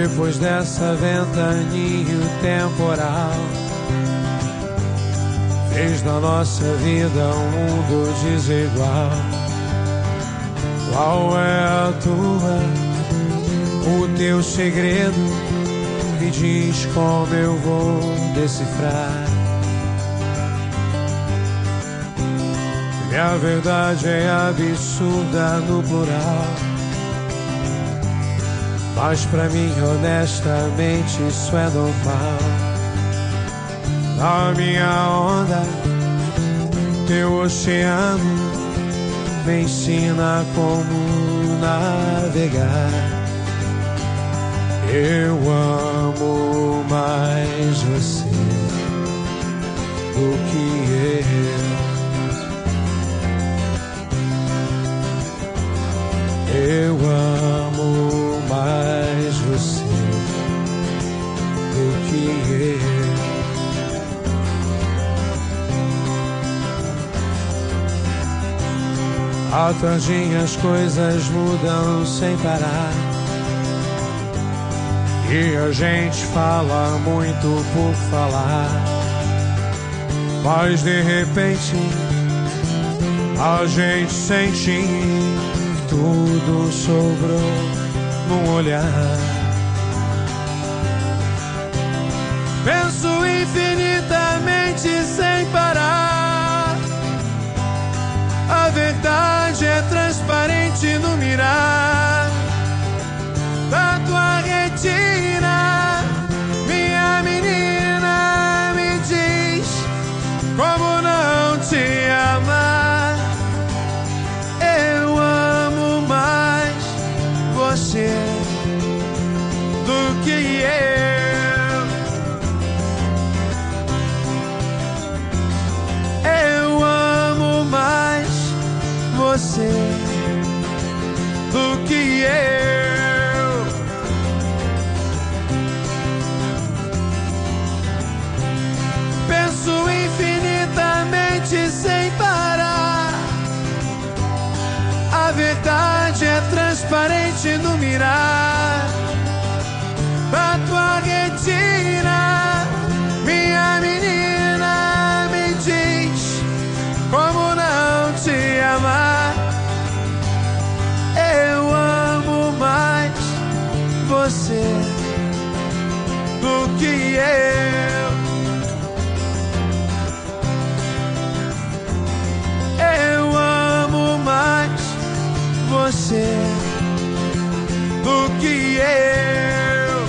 Depois dessa ventania temporal, fez da nossa vida um mundo desigual. Qual é a tua, o teu segredo? Me diz como eu vou decifrar. Minha verdade é absurda no plural, mas pra mim honestamente isso é normal. Na minha onda, teu oceano me ensina como navegar. Eu amo mais você do que eu amo mais você do que Ao tardinho as coisas mudam sem parar, e a gente fala muito por falar, mas de repente a gente sente que tudo sobrou num olhar. Penso infinitamente sem parar, a verdade é transparente no mirar da tua retina. Minha menina, me diz como não te amar. Eu amo mais você do que eu amo mais você do que eu. Penso infinitamente sem parar, a verdade é transparente no mirar da tua retina. Minha menina, me diz como não te amar. Eu amo mais você do que eu. Eu amo mais você do que eu.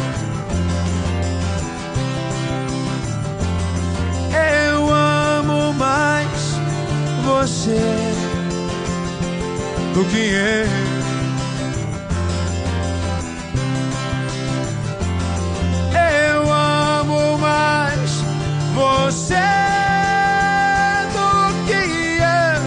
Eu amo mais você do que eu. Eu amo mais você do que eu.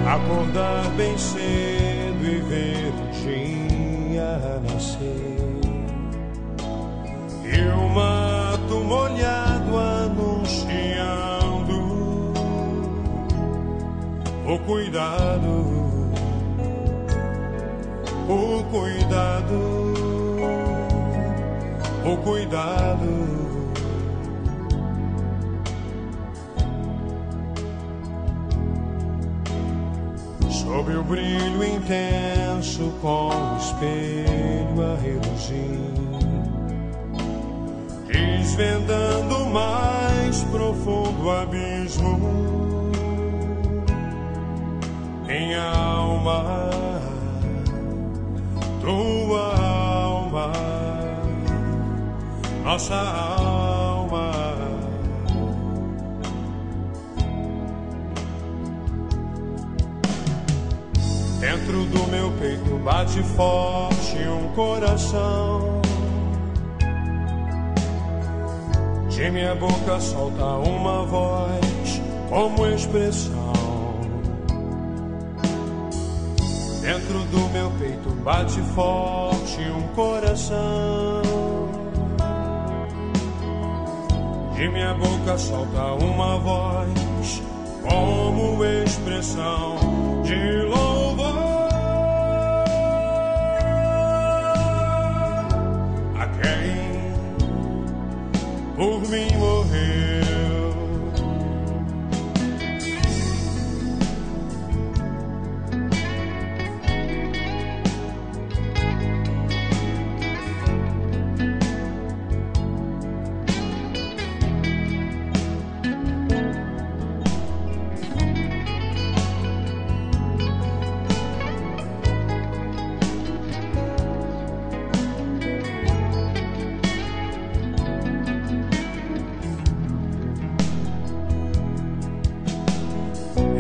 Acordar bem cedo e ver o dia nascer, e o mato molhado anunciando o cuidado, o cuidado, o cuidado. Sob o brilho intenso, com o espelho a reluzir, desvendando o mais profundo abismo. Minha alma, tua alma, nossa alma. Dentro do meu peito bate forte um coração. De minha boca solta uma voz como expressão. Dentro do meu peito bate forte um coração. De minha boca solta uma voz como expressão de louvor a quem por mim morreu.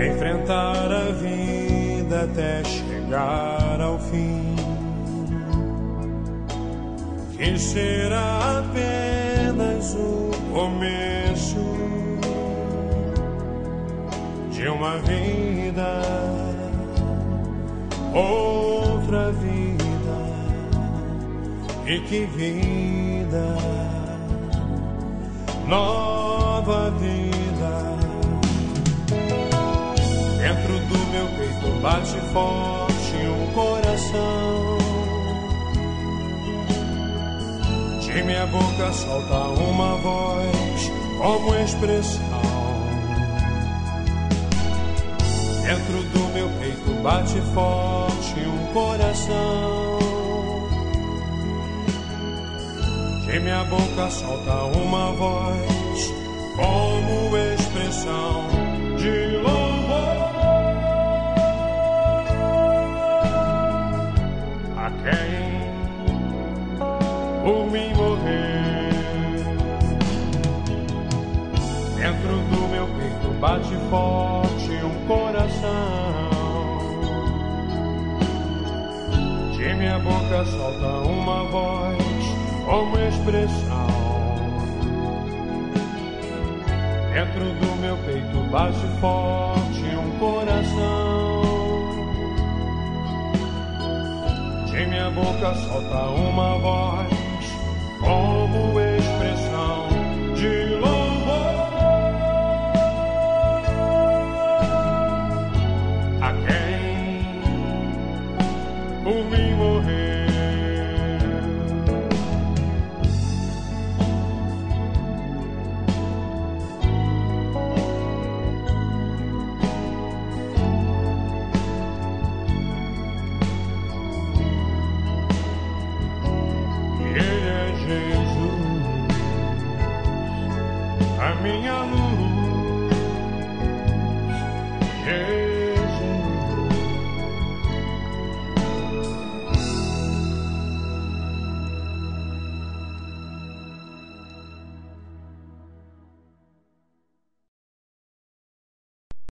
Enfrentar a vida até chegar ao fim, que será apenas o começo de uma vida, outra vida, e que vida, nova vida. Dentro do meu peito bate forte um coração. De minha boca solta uma voz como expressão. Dentro do meu peito bate forte um coração. De minha boca solta uma voz como expressão de louvor a quem por mim morreu. Dentro do meu peito bate forte um coração. De minha boca solta uma voz como expressão. Dentro do meu peito bate forte um coração. De minha boca solta uma voz como expressão de louvor a quem por mim morreu.